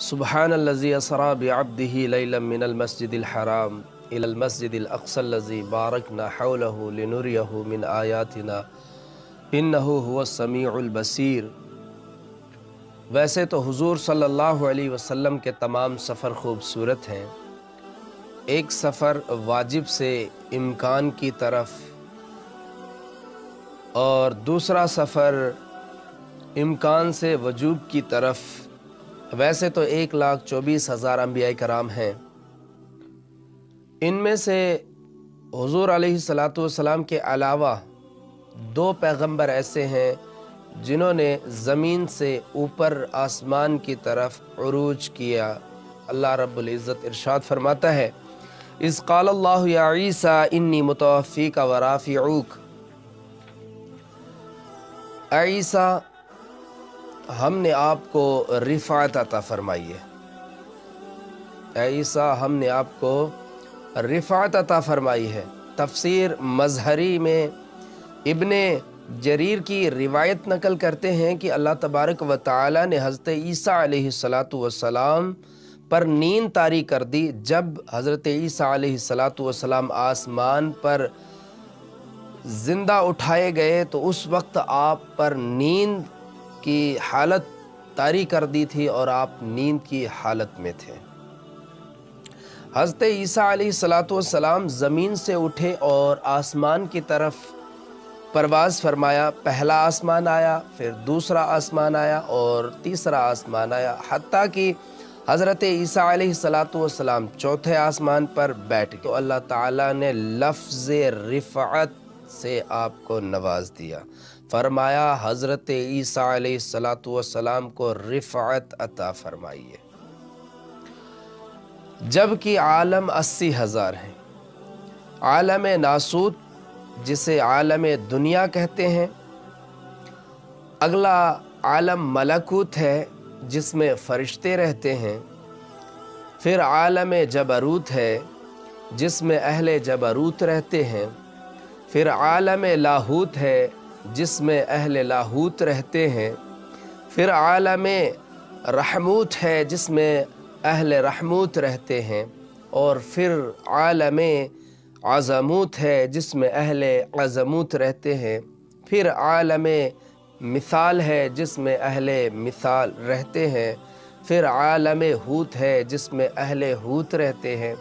सुब्हानल्लज़ी असरा बिअब्दिही लैलन मिनल मस्जिदिल हराम इलल मस्जिदिल अक़्सल्लज़ी बारकना हौलहु लिनुरियहु मिन आयातिना इन्नहु हुवस समीउल बसीर। वैसे तो हुज़ूर सल्लल्लाहु अलैहि वसल्लम के तमाम सफ़र खूबसूरत हैं। एक सफ़र वाजिब से इम्कान की तरफ और दूसरा सफ़र इम्कान से वजूब की तरफ। वैसे तो 1,24,000 अंबिया कराम हैं। इनमें से हुज़ूर अलैहिस्सलातु वस्सलाम के अलावा 2 पैगंबर ऐसे हैं जिन्होंने ज़मीन से ऊपर आसमान की तरफ उरूज किया। अल्लाह रब्बुल इज़्ज़त इरशाद फरमाता है, इज़ क़ालल्लाहु या ईसा इन्नी मुतवफ़्फ़ीका व राफ़िऊक। ऐ ईसा, हमने आपको रिफ़ाअत अता फरमाई है। ऐ ईसा, हमने आपको रिफ़ाअत अता फरमाई है। तफ़सीर मज़हरी में इब्ने जरीर की रिवायत नकल करते हैं कि अल्लाह तबारक व तआला ने हज़रत ईसा अलैहिस्सलातु वस्सलाम पर नींद तारी कर दी। जब हज़रत ईसा अलैहिस्सलातु वस्सलाम आसमान पर ज़िंदा उठाए गए तो उस वक्त आप पर नींद की हालत तारी कर दी थी और आप नींद की हालत में थे। हज़रत ईसा अलैहिस्सलातु वस्सलाम ज़मीन से उठे और आसमान की तरफ परवाज़ फरमाया। पहला आसमान आया, फिर दूसरा आसमान आया और तीसरा आसमान आया, हत्ता कि हज़रत ईसा अलैहिस्सलातु वस्सलाम चौथे आसमान पर बैठ गए तो अल्लाह ताला ने लफ्ज़ रिफ़अत से आपको नवाज दिया। फरमाया हज़रत ईसा अलैहिस्सलातु वस्सलाम को रिफ़अत अता फरमाइए। जबकि आलम 80,000 हैं। आलम नासूत जिसे आलम दुनिया कहते हैं, अगला आलम मलकूत है जिसमें फ़रिश्ते रहते हैं, फिर आलम जबरूत है जिसमें अहले जबरूत रहते हैं, फिर आलम लाहूत है जिसमें अहले लाहूत रहते हैं, फिर आलम रहमूत है जिसमें अहले रहमूत रहते हैं, और फिर आलम अज़मूत है जिसमें अहले अज़मूत रहते हैं, फिर आलम मिसाल है जिसमें अहले मिसाल रहते हैं, फिर आलम हूत है जिसमें अहले हूत रहते हैं,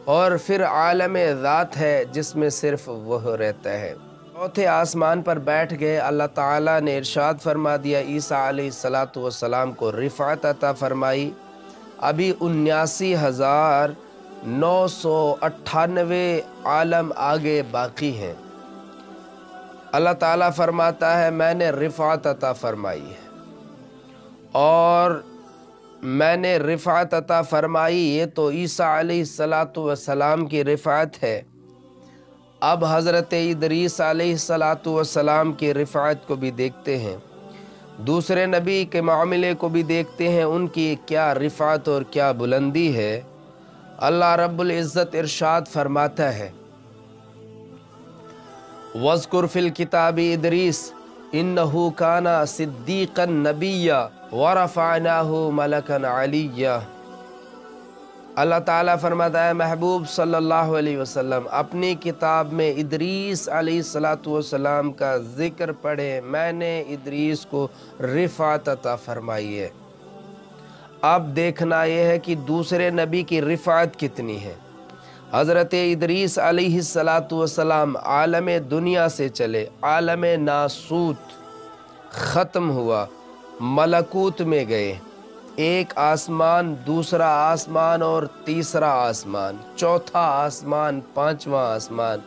और फिर आलम ज़ात है जिसमें सिर्फ़ वह रहता है। चौथे आसमान पर बैठ गए। अल्लाह ताला ने इरशाद फरमा दिया, ईसा अलैहिस्सलातु वस्सलाम को रिफ़अत अता फरमाई। अभी 79,998 आलम आगे बाकी हैं। अल्लाह ताला फरमाता है, मैंने रिफ़अत अता फरमाई है और मैंने रिफ़अत अता फरमाई। ये तो ईसा अलैहिस्सलातु वस्सलाम की रिफ़अत है। अब हज़रत इदरीस अलैहिस्सलातु वस्सलाम की रिफ़अत को भी देखते हैं, दूसरे नबी के मामले को भी देखते हैं, उनकी क्या रिफ़अत और क्या बुलंदी है। अल्लाह रब्बुल इज़्ज़त इरशाद फरमाता है, वज़्कुर फ़िल किताबि इदरीस इन्नहु काना सिद्दीक़न नबिय्या व रफ़अनाहु मलकन अलिय्या। अल्लाह ताला फरमाता है, महबूब सल्लल्लाहु अलैहि वसल्लम अपनी किताब में इदरीस अलैहिस्सलातु वस्सलाम का ज़िक्र पढ़े। मैंने इदरीस को रिफ़अत अता फरमाई है। अब देखना यह है कि दूसरे नबी की रिफ़अत कितनी है। हज़रत इदरीस अलैहिस्सलातु वस्सलाम आलम दुनिया से चले, आलम नासूत ख़त्म हुआ, मलकूत में गए। एक आसमान, दूसरा आसमान और तीसरा आसमान, चौथा आसमान, पांचवा आसमान,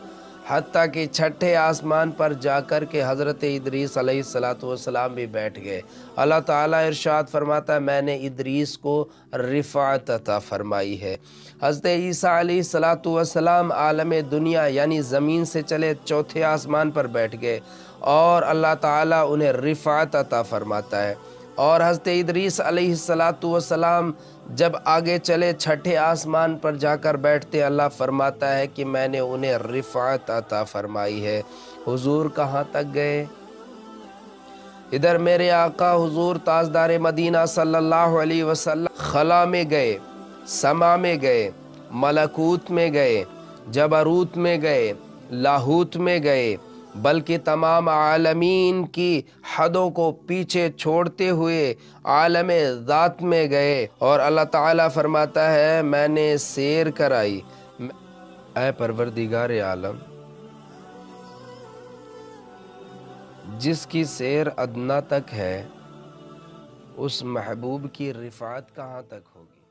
हत्ता कि छठे आसमान पर जाकर के हज़रत इदरीस अलैहिस्सलातु वस्सलाम भी बैठ गए। अल्लाह ताला इरशाद फरमाता है, मैंने इदरीस को रिफ़अत अता फरमाई है। हज़रत ईसा अलैहिस्सलातु वस्सलाम आलम दुनिया यानी ज़मीन से चले, चौथे आसमान पर बैठ गए और अल्लाह ताला उन्हें रिफ़अत अता फरमाता है। और हज़रत इदरीस अलैहिस्सलातु वस्सलाम जब आगे चले, छठे आसमान पर जाकर बैठते, अल्लाह फरमाता है कि मैंने उन्हें रिफ़अत अता फरमाई है। हुजूर कहाँ तक गए? ادھر میرے آقا حضور تاجدار مدینہ صلی اللہ علیہ وسلم خلا میں گئے، سما میں گئے، ملکوت میں گئے، جبروت میں گئے، لاہوت میں گئے، بلکہ تمام عالمین کی حدوں کو پیچھے چھوڑتے ہوئے عالم ذات میں گئے، اور اللہ تعالیٰ فرماتا ہے میں نے سیر کرائی۔ اے پروردگار عالم، جس کی سیر ادنا تک ہے اس محبوب کی رفعت کہاں تک ہوگی؟